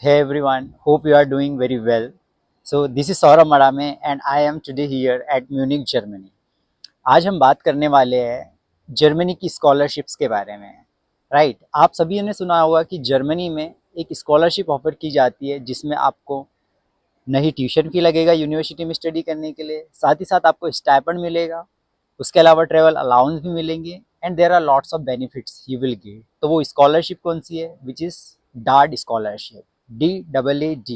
Hey everyone, hope you are doing very well. So this is Saurabh Madame and I am today here at Munich, Germany. आज हम बात करने वाले हैं Germany की scholarships के बारे में। राइट, आप सभी ने सुना होगा कि जर्मनी में एक स्कॉलरशिप ऑफर की जाती है जिसमें आपको नहीं ट्यूशन फी लगेगा यूनिवर्सिटी में स्टडी करने के लिए, साथ ही साथ आपको स्टाइपेंड मिलेगा, उसके अलावा ट्रेवल अलाउंस भी मिलेंगे and there are lots of benefits you will get. तो वो स्कॉलरशिप कौन सी है? विच इज़ डार्ड स्कॉलरशिप, DAAD।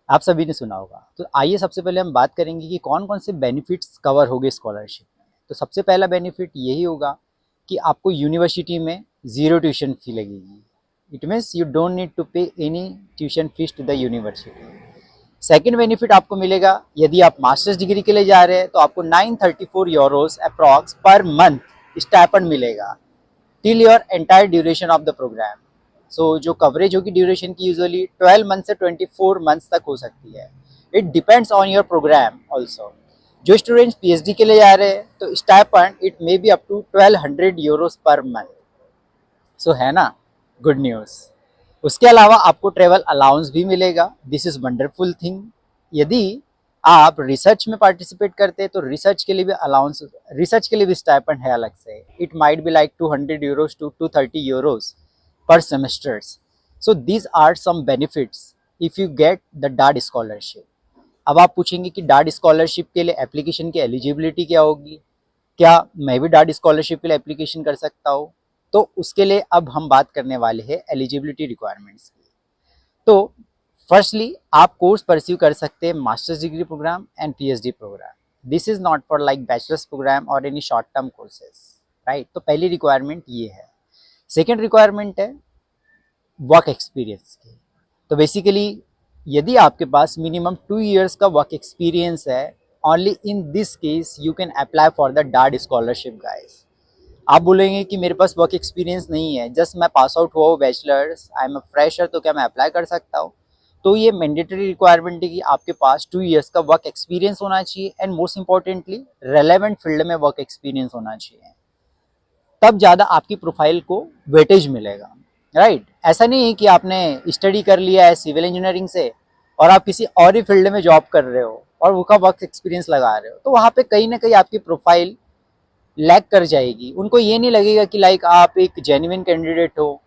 आप सभी ने सुना होगा। तो आइए सबसे पहले हम बात करेंगे कि कौन कौन से बेनिफिट्स कवर हो गए स्कॉलरशिप में। तो सबसे पहला बेनिफिट यही होगा कि आपको यूनिवर्सिटी में ज़ीरो ट्यूशन फ़ी लगेगी। It means you don't need to pay any tuition fees to the university. Second benefit आपको मिलेगा, यदि आप मास्टर्स डिग्री के लिए जा रहे हैं तो आपको 934 euros approx per month stipend मिलेगा till your entire duration of the program. So जो कवरेज होगी ड्यूरेशन की यूजुअली 12 मंथ से 24 मंथ्स तक हो सकती है। It depends on your program also. जो स्टूडेंट्स PhD के लिए जा रहे हैं तो stipend it may be up to 1200 euros per month. So है ना, गुड न्यूज़। उसके अलावा आपको ट्रेवल अलाउंस भी मिलेगा। This is wonderful thing. यदि आप रिसर्च में पार्टिसिपेट करते हैं तो रिसर्च के लिए भी अलाउंस, रिसर्च के लिए भी स्टाइपेंड है अलग से। It might be like 200 euros to 230 euros per semesters. So these are some benefits if you get the DAAD scholarship. अब आप पूछेंगे कि डार्ड स्कॉलरशिप के लिए एप्लीकेशन की एलिजिबिलिटी क्या होगी, क्या मैं भी डार्ड स्कॉलरशिप के लिए एप्लीकेशन कर सकता हूँ? तो उसके लिए अब हम बात करने वाले हैं एलिजिबिलिटी रिक्वायरमेंट्स की। तो फर्स्टली आप कोर्स परस्यू कर सकते हैं masters degree program and PhD program. This is not for like bachelors program और any short term courses. Right, तो पहली रिक्वायरमेंट ये है। सेकेंड रिक्वायरमेंट है वर्क एक्सपीरियंस की। तो बेसिकली यदि आपके पास मिनिमम 2 years का वर्क एक्सपीरियंस है, only in this case you can apply for the डार्ड स्कॉलरशिप गाइस। आप बोलेंगे कि मेरे पास वर्क एक्सपीरियंस नहीं है, जस्ट मैं पास आउट हुआ हूँ bachelors, I am a fresher, तो क्या मैं अप्लाई कर सकता हूँ? तो ये मैंडेटरी रिक्वायरमेंट है कि आपके पास 2 years का वर्क एक्सपीरियंस होना चाहिए and most importantly relevant field में वर्क एक्सपीरियंस होना चाहिए। तब ज़्यादा आपकी प्रोफाइल को वेटेज मिलेगा। राइट, ऐसा नहीं है कि आपने स्टडी कर लिया है सिविल इंजीनियरिंग से और आप किसी और ही फील्ड में जॉब कर रहे हो और उसका वर्क एक्सपीरियंस लगा रहे हो, तो वहाँ पे कहीं ना कहीं आपकी प्रोफाइल लैग कर जाएगी। उनको ये नहीं लगेगा कि लाइक आप एक जेन्युइन कैंडिडेट हो,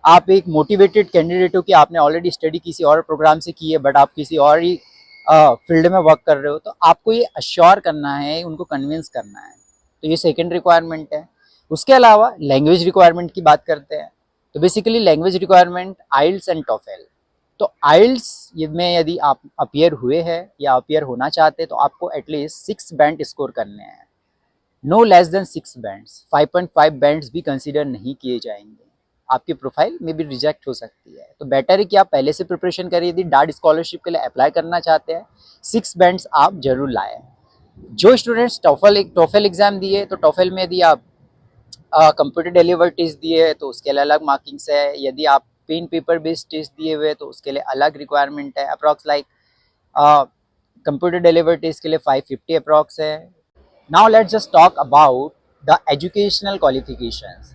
आप एक मोटिवेटेड कैंडिडेट हो कि आपने ऑलरेडी स्टडी किसी और प्रोग्राम से की है बट आप किसी और ही फील्ड में वर्क कर रहे हो। तो आपको ये अश्योर करना है, उनको कन्विंस करना है। तो ये सेकेंड रिक्वायरमेंट है। उसके अलावा लैंग्वेज रिक्वायरमेंट की बात करते हैं। तो basically language requirement IELTS and TOEFL. तो आइल्स में यदि आप अपियर हुए हैं या अपियर होना चाहते हैं तो आपको एटलीस्ट 6 बैंड स्कोर करने हैं। No less than 6 bands, 5.5 bands भी कंसिडर नहीं किए जाएंगे। आपकी प्रोफाइल में भी रिजेक्ट हो सकती है। तो बेटर है कि आप पहले से प्रिपरेशन करिए। यदि डार्ड स्कॉलरशिप के लिए अप्लाई करना चाहते हैं, 6 बैंड्स आप जरूर लाएं। जो स्टूडेंट्स टोफेल एग्जाम दिए, तो टोफेल में यदि आप कंप्यूटर डिलीवर टेस्ट दिए तो उसके लिए अलग मार्किंग्स है। यदि आप पेन पेपर बेस्ड टेस्ट दिए हुए तो उसके लिए अलग रिक्वायरमेंट है। Approx like computer deliver test के लिए 550 अप्रॉक्स है। Now let's just talk about the educational qualifications.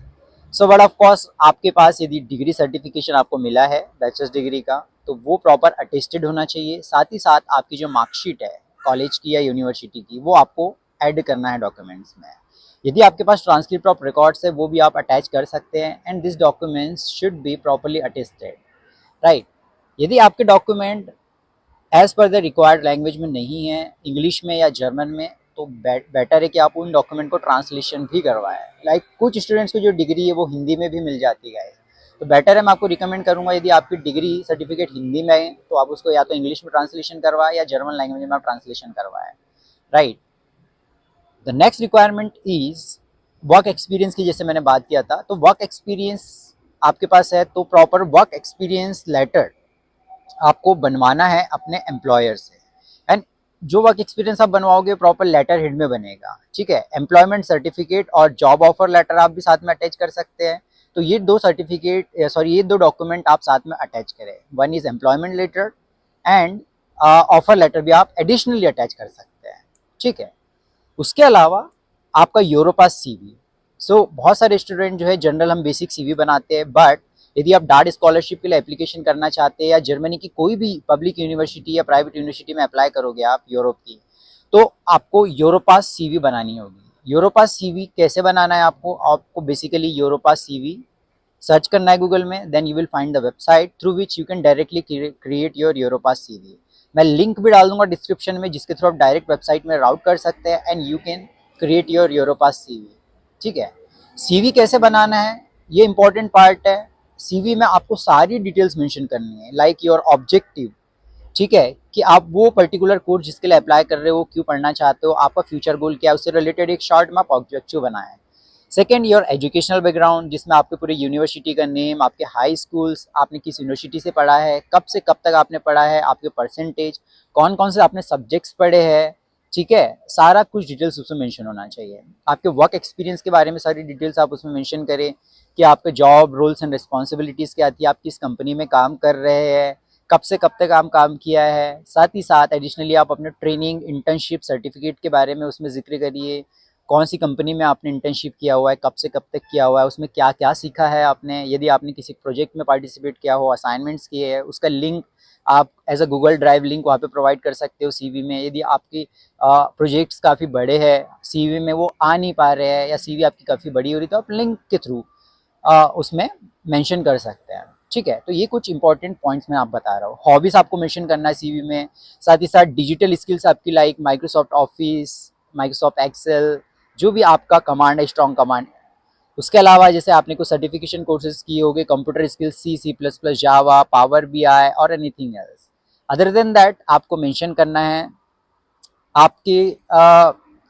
So but of course आपके पास यदि डिग्री सर्टिफिकेशन आपको मिला है बैचलर्स डिग्री का, तो वो प्रॉपर अटेस्टेड होना चाहिए। साथ ही साथ आपकी जो मार्कशीट है कॉलेज की या यूनिवर्सिटी की, वो आपको ऐड करना है डॉक्यूमेंट्स में। यदि आपके पास ट्रांसक्रिप्ट ऑफ रिकॉर्ड्स है वो भी आप अटैच कर सकते हैं and this documents should be properly attested. Right, यदि आपके document as per the required language में नहीं है, इंग्लिश में या जर्मन में, तो बेटर है कि आप उन डॉक्यूमेंट को ट्रांसलेशन भी करवाएं। लाइक कुछ स्टूडेंट्स को जो डिग्री है वो हिंदी में भी मिल जाती है, तो बेटर है, मैं आपको रिकमेंड करूंगा यदि आपकी डिग्री सर्टिफिकेट हिंदी में है तो आप उसको या तो इंग्लिश में ट्रांसलेशन करवाएं या जर्मन लैंग्वेज में आप ट्रांसलेशन करवाएं। Right, the next requirement is work experience की। जैसे मैंने बात किया था, तो वर्क एक्सपीरियंस आपके पास है तो प्रॉपर वर्क एक्सपीरियंस लेटर आपको बनवाना है अपने एम्प्लॉयर से। एंड जो वर्क एक्सपीरियंस आप बनवाओगे प्रॉपर लेटर हेड में बनेगा। ठीक है, एम्प्लॉयमेंट सर्टिफिकेट और जॉब ऑफर लेटर आप भी साथ में अटैच कर सकते हैं। तो ये दो सर्टिफिकेट ये दो डॉक्यूमेंट आप साथ में अटैच करें। One is employment letter and offer letter भी आप एडिशनली अटैच कर सकते हैं। ठीक है, उसके अलावा आपका यूरोपास CV। सो बहुत सारे स्टूडेंट जो है जनरल हम बेसिक CV बनाते हैं, बट यदि आप डार्ट स्कॉलरशिप के लिए एप्लीकेशन करना चाहते हैं या जर्मनी की कोई भी पब्लिक यूनिवर्सिटी या प्राइवेट यूनिवर्सिटी में अप्लाई करोगे आप यूरोप की, तो आपको यूरोपास सीवी बनानी होगी। यूरोपास सीवी कैसे बनाना है आपको बेसिकली यूरोपास सीवी सर्च करना है गूगल में, then you will find the website through which you can directly create your Europass CV. मैं लिंक भी डाल दूंगा डिस्क्रिप्शन में जिसके थ्रू आप डायरेक्ट वेबसाइट में राउट कर सकते हैं and you can create your Europass CV. ठीक है, सीवी कैसे बनाना है ये इंपॉर्टेंट पार्ट है। सीवी में आपको सारी डिटेल्स मेंशन करनी है, लाइक योर ऑब्जेक्टिव, ठीक है, कि आप वो पर्टिकुलर कोर्स जिसके लिए अप्लाई कर रहे हो वो क्यों पढ़ना चाहते हो, आपका फ्यूचर गोल क्या है, उससे रिलेटेड एक शॉर्ट में आप ऑब्जेक्टिव बनाएं। सेकेंड, योर एजुकेशनल बैकग्राउंड, जिसमें आपके पूरे यूनिवर्सिटी का नेम, आपके हाई स्कूल्स, आपने किस यूनिवर्सिटी से पढ़ा है, कब से कब तक आपने पढ़ा है, आपके परसेंटेज, कौन कौन से आपने सब्जेक्ट्स पढ़े हैं, ठीक है, सारा कुछ डिटेल्स उसमें मेंशन होना चाहिए। आपके वर्क एक्सपीरियंस के बारे में सारी डिटेल्स आप उसमें मेंशन करें कि आपका जॉब रोल्स एंड रिस्पॉन्सिबिलिटीज़ क्या आती है, आप किस कंपनी में काम कर रहे हैं, कब से कब तक आप काम किया है। साथ ही साथ एडिशनली आप अपने ट्रेनिंग इंटर्नशिप सर्टिफिकेट के बारे में उसमें जिक्र करिए, कौन सी कंपनी में आपने इंटर्नशिप किया हुआ है, कब से कब तक किया हुआ है, उसमें क्या क्या सीखा है आपने, यदि आपने किसी प्रोजेक्ट में पार्टिसिपेट किया हो, असाइनमेंट्स किए हैं, उसका लिंक आप as a Google Drive link वहाँ पे प्रोवाइड कर सकते हो सीवी में। यदि आपकी प्रोजेक्ट्स काफ़ी बड़े हैं, सीवी में वो आ नहीं पा रहे हैं या सीवी आपकी काफ़ी बड़ी हो रही, तो आप लिंक के थ्रू उसमें मेंशन कर सकते हैं। ठीक है, तो ये कुछ इंपॉर्टेंट पॉइंट्स मैं आप बता रहा हूँ। हॉबीज़ आपको मेंशन करना है सीवी में, साथ ही साथ डिजिटल स्किल्स आपकी like Microsoft Office, Microsoft Excel, जो भी आपका कमांड है, स्ट्रॉन्ग कमांड। उसके अलावा जैसे आपने कुछ सर्टिफिकेशन कोर्सेज किए होंगे, कंप्यूटर स्किल्स C++, जावा, पावर BI और anything else. Other than that आपको मेंशन करना है आपकी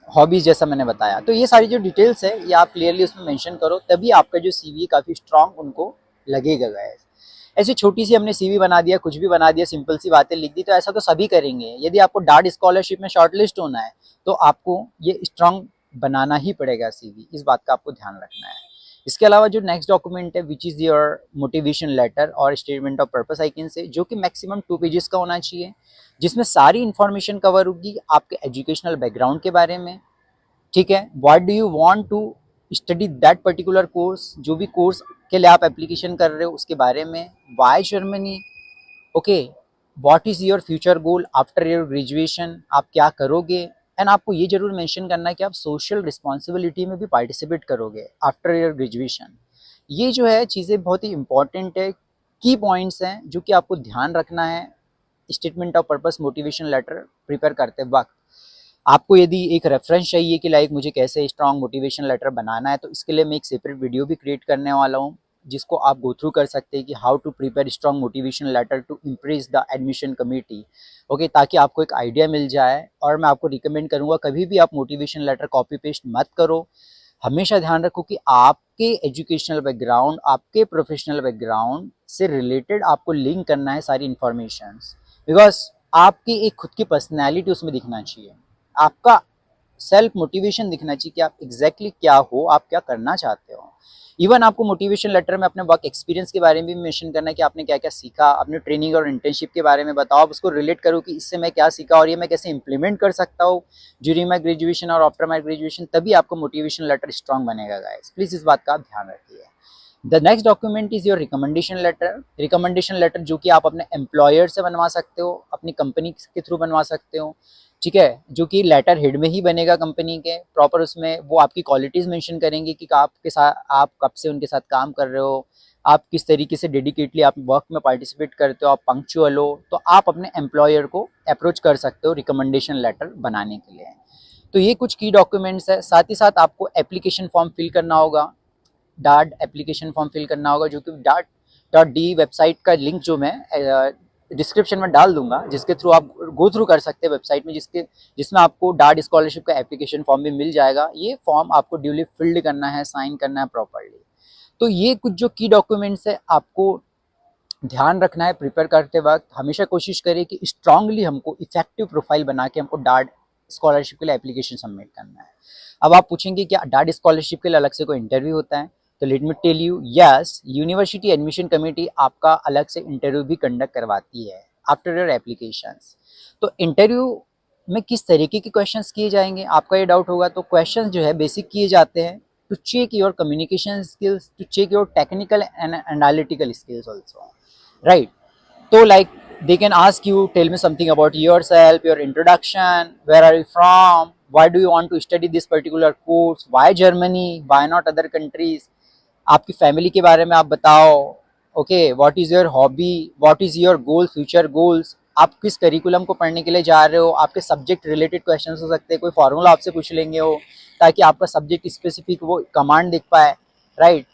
हॉबीज़, जैसा मैंने बताया। तो ये सारी जो डिटेल्स है ये आप क्लियरली उसमें मेंशन करो, तभी आपका जो सीवी काफ़ी स्ट्रांग उनको लगेगा गाइस। ऐसी छोटी सी हमने सीवी बना दिया, कुछ भी बना दिया, सिंपल सी बातें लिख दी, तो ऐसा तो सभी करेंगे। यदि आपको डार्ट स्कॉलरशिप में शॉर्टलिस्ट होना है तो आपको ये स्ट्रांग बनाना ही पड़ेगा सीवी, इस बात का आपको ध्यान रखना है। इसके अलावा जो नेक्स्ट डॉक्यूमेंट है which is your motivation letter और statement of purpose I can say, जो कि मैक्सिमम 2 पेजेस का होना चाहिए, जिसमें सारी इन्फॉर्मेशन कवर होगी आपके एजुकेशनल बैकग्राउंड के बारे में। ठीक है, what do you want to study that particular course, जो भी कोर्स के लिए आप एप्लीकेशन कर रहे हो उसके बारे में, why Germany, okay, what is your future goal after your graduation, आप क्या करोगे, एंड आपको ये जरूर मेंशन करना है कि आप सोशल रिस्पॉन्सिबिलिटी में भी पार्टिसिपेट करोगे आफ्टर योर ग्रेजुएशन। ये जो है चीज़ें बहुत ही इंपॉर्टेंट है, की पॉइंट्स हैं जो कि आपको ध्यान रखना है statement of purpose motivation letter prepare करते वक्त। आपको यदि एक रेफरेंस चाहिए कि लाइक मुझे कैसे स्ट्रॉन्ग मोटिवेशन लेटर बनाना है, तो इसके लिए मैं एक सेपरेट वीडियो भी क्रिएट करने वाला हूँ जिसको आप गो थ्रू कर सकते हैं कि how to prepare strong motivation letter to impress the admission committee, okay, ताकि आपको एक आइडिया मिल जाए। और मैं आपको रिकमेंड करूँगा कभी भी आप मोटिवेशन लेटर कॉपी पेस्ट मत करो, हमेशा ध्यान रखो कि आपके एजुकेशनल बैकग्राउंड, आपके प्रोफेशनल बैकग्राउंड से रिलेटेड आपको लिंक करना है सारी इन्फॉर्मेशंस, बिकॉज आपकी एक खुद की पर्सनैलिटी उसमें दिखना चाहिए, आपका सेल्फ मोटिवेशन दिखना चाहिए कि आप एग्जैक्टली क्या हो, आप क्या करना चाहते हो। इवन आपको मोटिवेशन लेटर में अपने वर्क एक्सपीरियंस के बारे में भी मेंशन करना है कि आपने क्या क्या सीखा, अपने ट्रेनिंग और इंटर्नशिप के बारे में बताओ, आप उसको रिलेट करो कि इससे मैं क्या सीखा और ये मैं कैसे इंप्लीमेंट कर सकता हूँ ड्यूरिंग माई ग्रेजुएशन और आफ्टर माई ग्रेजुएशन, तभी आपको मोटिवेशन लेटर स्ट्रॉन्ग बनेगा गाइस, प्लीज़ इस बात का आप ध्यान रखिए। The next document is your recommendation letter. Recommendation letter जो कि आप अपने एम्प्लॉयर से बनवा सकते हो, अपनी कंपनी के थ्रू बनवा सकते हो, ठीक है, जो कि लेटर हेड में ही बनेगा कंपनी के प्रॉपर, उसमें वो आपकी क्वालिटीज़ मेंशन करेंगे कि आपके साथ आप कब से उनके साथ काम कर रहे हो, आप किस तरीके से डेडिकेटली आप वर्क में पार्टिसिपेट करते हो, आप पंक्चुअल हो, तो आप अपने एम्प्लॉयर को अप्रोच कर सकते हो रिकमेंडेशन लेटर बनाने के लिए। तो ये कुछ की डॉक्यूमेंट्स है। साथ ही साथ आपको एप्लीकेशन फॉर्म फिल करना होगा, डार्ट एप्लीकेशन फॉर्म फिल करना होगा, जो कि डार्ट.डी वेबसाइट का लिंक जो मैं डिस्क्रिप्शन में डाल दूंगा, जिसके थ्रू आप गो थ्रू कर सकते हैं वेबसाइट में, जिसमें आपको डार्ट स्कॉलरशिप का एप्लीकेशन फॉर्म भी मिल जाएगा। ये फॉर्म आपको ड्यूली फिल्ड करना है, साइन करना है प्रॉपरली। तो ये कुछ जो की डॉक्यूमेंट्स है आपको ध्यान रखना है प्रिपेयर करते वक्त। हमेशा कोशिश करें कि स्ट्रांगली हमको इफेक्टिव प्रोफाइल बना के हमको डार्ट स्कॉलरशिप के लिए एप्लीकेशन सबमिट करना है। अब आप पूछेंगे क्या डार्ट स्कॉलरशिप के लिए अलग से कोई इंटरव्यू होता है, तो let me tell you, yes, university admission committee आपका अलग से इंटरव्यू भी कंडक्ट करवाती है आफ्टर योर एप्लीकेशंस। तो इंटरव्यू में किस तरीके के क्वेश्चंस किए जाएंगे, आपका ये डाउट होगा। तो क्वेश्चंस जो है बेसिक किए जाते हैं, to check your communication skills, to check your technical and analytical skills also, right? So like they can ask you, tell me something about yourself, your introduction, where are you from, why do you want to study this particular course, why Germany, why not other countries, आपकी family के बारे में आप बताओ, okay, what is your hobby, what is your goal, future goals, आप किस curriculum को पढ़ने के लिए जा रहे हो, आपके सब्जेक्ट रिलेटेड क्वेश्चंस हो सकते हैं, कोई फार्मूला आपसे पूछ लेंगे हो, ताकि आपका सब्जेक्ट स्पेसिफिक वो कमांड दिख पाए, राइट?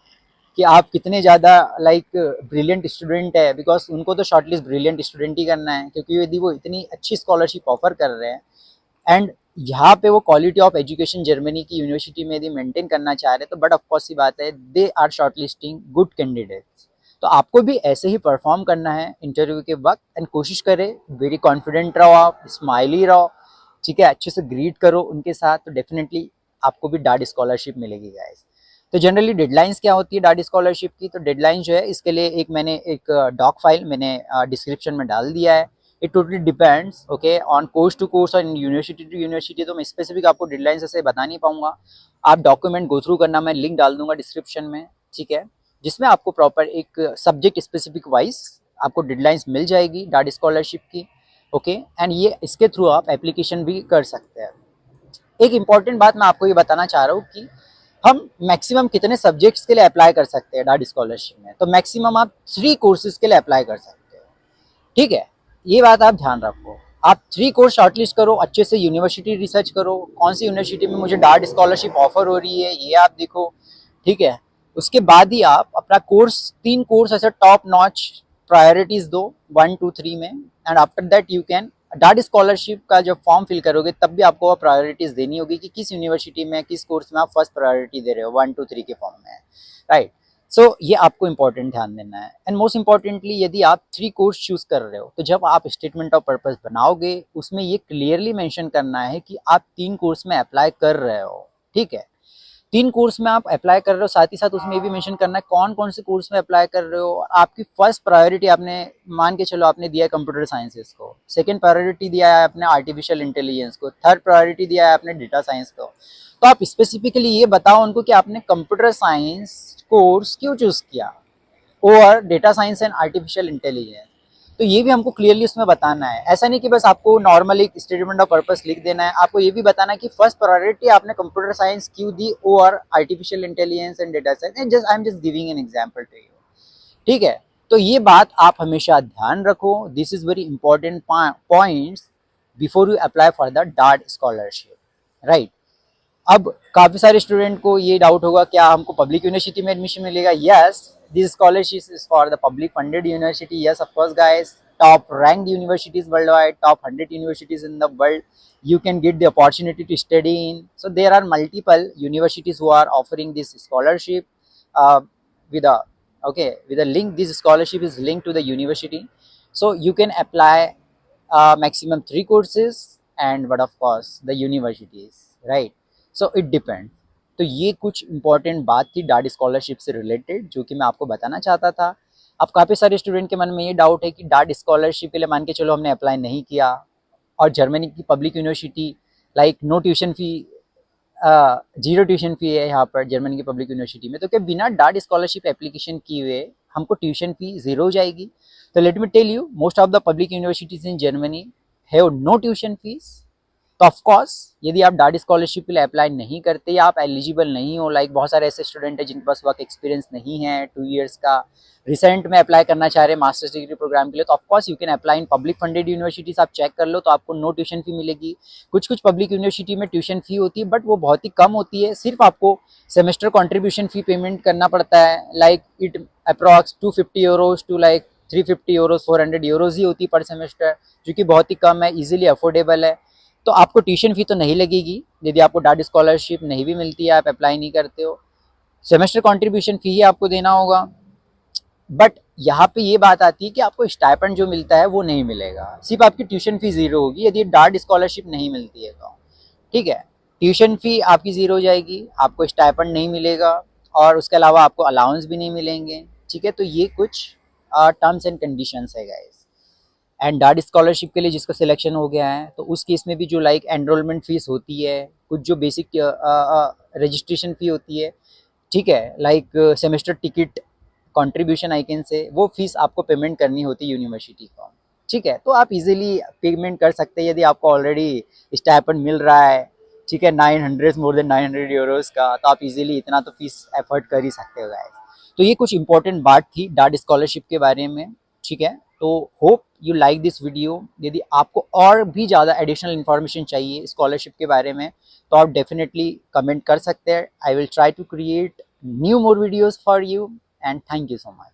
कि आप कितने ज़्यादा लाइक ब्रिलियंट स्टूडेंट है, बिकॉज उनको तो शॉर्टलिस्ट ब्रिलियंट स्टूडेंट ही करना है, क्योंकि यदि वो इतनी अच्छी स्कॉलरशिप ऑफर कर रहे हैं एंड यहाँ पे वो क्वालिटी ऑफ एजुकेशन जर्मनी की यूनिवर्सिटी में यदि मेंटेन करना चाह रहे हैं, तो बट ऑफ कोर्स सी बात है, they are shortlisting good candidates. तो आपको भी ऐसे ही परफॉर्म करना है इंटरव्यू के वक्त, एंड कोशिश करें वेरी कॉन्फिडेंट रहो, आप स्माइली रहो, ठीक है, अच्छे से ग्रीट करो उनके साथ, तो डेफिनेटली आपको भी डार्ट स्कॉलरशिप मिलेगी गाइस। तो जनरली डेडलाइंस क्या होती है डार्ट स्कॉलरशिप की? तो डेडलाइन जो है इसके लिए एक मैंने एक डॉक फाइल मैंने डिस्क्रिप्शन में डाल दिया है। It totally depends okay on course to course और यूनिवर्सिटी टू यूनिवर्सिटी, तो मैं स्पेसिफिक आपको डेडलाइंस ऐसे बता नहीं पाऊंगा। आप डॉक्यूमेंट गो थ्रू करना, मैं लिंक डाल दूंगा डिस्क्रिप्शन में, ठीक है, जिसमें आपको प्रॉपर एक सब्जेक्ट स्पेसिफिक वाइज आपको डेडलाइंस मिल जाएगी डार्ट स्कॉलरशिप की, ओके, एंड ये इसके थ्रू आप एप्लीकेशन भी कर सकते हैं। एक इम्पॉर्टेंट बात मैं आपको ये बताना चाह रहा हूँ कि हम मैक्सिमम कितने सब्जेक्ट्स के लिए अप्लाई कर सकते हैं डार्ट स्कॉलरशिप में? तो मैक्सिमम आप 3 कोर्सेज के लिए अप्लाई कर सकते हो, ठीक है, ये बात आप ध्यान रखो। आप 3 कोर्स शॉर्टलिस्ट करो, अच्छे से यूनिवर्सिटी रिसर्च करो, कौन सी यूनिवर्सिटी में मुझे डार्ट स्कॉलरशिप ऑफर हो रही है ये आप देखो, ठीक है। उसके बाद ही आप अपना कोर्स 3 कोर्स ऐसे टॉप नॉच प्रायोरिटीज दो 1 2 3 में, and after that you can dart scholarship का जब फॉर्म फिल करोगे तब भी आपको प्रायोरिटीज देनी होगी कि किस यूनिवर्सिटी में किस कोर्स में आप फर्स्ट प्रायोरिटी दे रहे हो 1 2 3 के फॉर्म में, राइट? सो ये आपको इंपॉर्टेंट ध्यान देना है। एंड मोस्ट इंपॉर्टेंटली यदि आप 3 कोर्स चूज कर रहे हो, तो जब आप स्टेटमेंट ऑफ पर्पस बनाओगे उसमें ये क्लियरली मेंशन करना है कि आप 3 कोर्स में अप्लाई कर रहे हो, ठीक है, 3 कोर्स में आप अप्लाई कर रहे हो, साथ ही साथ उसमें ये भी मेंशन करना है कौन कौन से कोर्स में अप्लाई कर रहे हो। आपकी फर्स्ट प्रायोरिटी आपने मान के चलो आपने दिया है कंप्यूटर साइंसेस को, सेकंड प्रायोरिटी दिया है आपने आर्टिफिशियल इंटेलिजेंस को, थर्ड प्रायोरिटी दिया है आपने डेटा साइंस को। तो आप स्पेसिफिकली ये बताओ उनको कि आपने कंप्यूटर साइंस कोर्स क्यों चूज किया over data science and artificial intelligence. तो ये भी हमको क्लियरली उसमें बताना है। ऐसा नहीं कि बस आपको नॉर्मल एक स्टेटमेंट ऑफ पर्पस लिख देना है, आपको ये भी बताना है कि फर्स्ट प्रायोरिटी आपने कंप्यूटर साइंस क्यों दी over artificial intelligence and data science. Just I am just giving an example to you, ठीक है। तो ये बात आप हमेशा ध्यान रखो, this is very important points before you apply for the डार्ट स्कॉलरशिप, राइट? अब काफी सारे स्टूडेंट को ये डाउट होगा क्या हमको पब्लिक यूनिवर्सिटी में एडमिशन मिलेगा? Yes, this scholarship is for the public funded university, yes of course guys, top ranked universities worldwide, top 100 universities in the world, you can get the opportunity to study in. So there are multiple universities who are offering this scholarship with a okay with a link. This scholarship is linked to the university, so you can apply maximum 3 courses, and but of course the universities, right? So it depends. तो ये कुछ important बात थी dart scholarship से related जो कि मैं आपको बताना चाहता था। अब काफ़ी सारे स्टूडेंट के मन में ये डाउट है कि डार्ट स्कॉलरशिप के लिए मान के चलो हमने अप्लाई नहीं किया और जर्मनी की public university like no tuition fee, 0 tuition fee है यहाँ पर जर्मनी की पब्लिक यूनिवर्सिटी में, तो क्या बिना डार्ट स्कॉलरशिप एप्लीकेशन किए हुए हमको ट्यूशन फी 0 हो जाएगी? तो let me tell you, most of the public universities in Germany have no tuition fees. तो ऑफ कोर्स यदि आप डार्ट स्कॉलरशिप के लिए अप्लाई नहीं करते या आप एलिजिबल नहीं हो, लाइक बहुत सारे ऐसे स्टूडेंट हैं जिनके पास वर्क एक्सपीरियंस नहीं है 2 इयर्स का, रिसेंट में अप्लाई करना चाह रहे हैं मास्टर्स डिग्री प्रोग्राम के लिए, तो of course you can apply in public funded universities. आप चेक कर लो तो आपको नो ट्यूशन फी मिलेगी। कुछ कुछ पब्लिक यूनिवर्सिटी में ट्यूशन फी होती है बट वो बहुत ही कम होती है, सिर्फ आपको सेमेस्टर कॉन्ट्रीब्यूशन फी पेमेंट करना पड़ता है, like it approx 250 euros to like 350 euros 400 euros ही होती है पर सेमेस्टर, जो कि बहुत ही कम है, इजीली अफोर्डेबल है। तो आपको ट्यूशन फी तो नहीं लगेगी यदि आपको डार्ट स्कॉलरशिप नहीं भी मिलती है, आप अप्लाई नहीं करते हो, सेमेस्टर कॉन्ट्रीब्यूशन फी ही आपको देना होगा। बट यहाँ पे ये बात आती है कि आपको स्टाइपेंड जो मिलता है वो नहीं मिलेगा, सिर्फ आपकी ट्यूशन फी 0 होगी यदि डार्ट स्कॉलरशिप नहीं मिलती है तो, ठीक है। ट्यूशन फी आपकी 0 हो जाएगी, आपको स्टाइपेंड नहीं मिलेगा और उसके अलावा आपको अलाउंस भी नहीं मिलेंगे, ठीक है। तो ये कुछ टर्म्स एंड कंडीशंस है गाइस। एंड डार्ट स्कॉलरशिप के लिए जिसका सिलेक्शन हो गया है तो उस केस में भी जो लाइक एनरोलमेंट फीस होती है, कुछ जो बेसिक रजिस्ट्रेशन फ़ी होती है, ठीक है, like semester ticket contribution I can से, वो फीस आपको पेमेंट करनी होती है यूनिवर्सिटी को, ठीक है। तो आप इजीली पेमेंट कर सकते हैं यदि आपको ऑलरेडी स्टाइपेंड मिल रहा है, ठीक है, 900 मोर देन 900 यूरोस का, तो आप इजीली इतना तो फीस एफर्ट कर ही सकते हो गाइस। तो ये कुछ इंपॉर्टेंट बात थी डार्ट स्कॉलरशिप के बारे में, ठीक है। तो hope you like this video. यदि आपको और भी ज़्यादा एडिशनल इन्फॉर्मेशन चाहिए स्कॉलरशिप के बारे में तो आप डेफिनेटली कमेंट कर सकते हैं। I will try to create new more videos for you and thank you so much.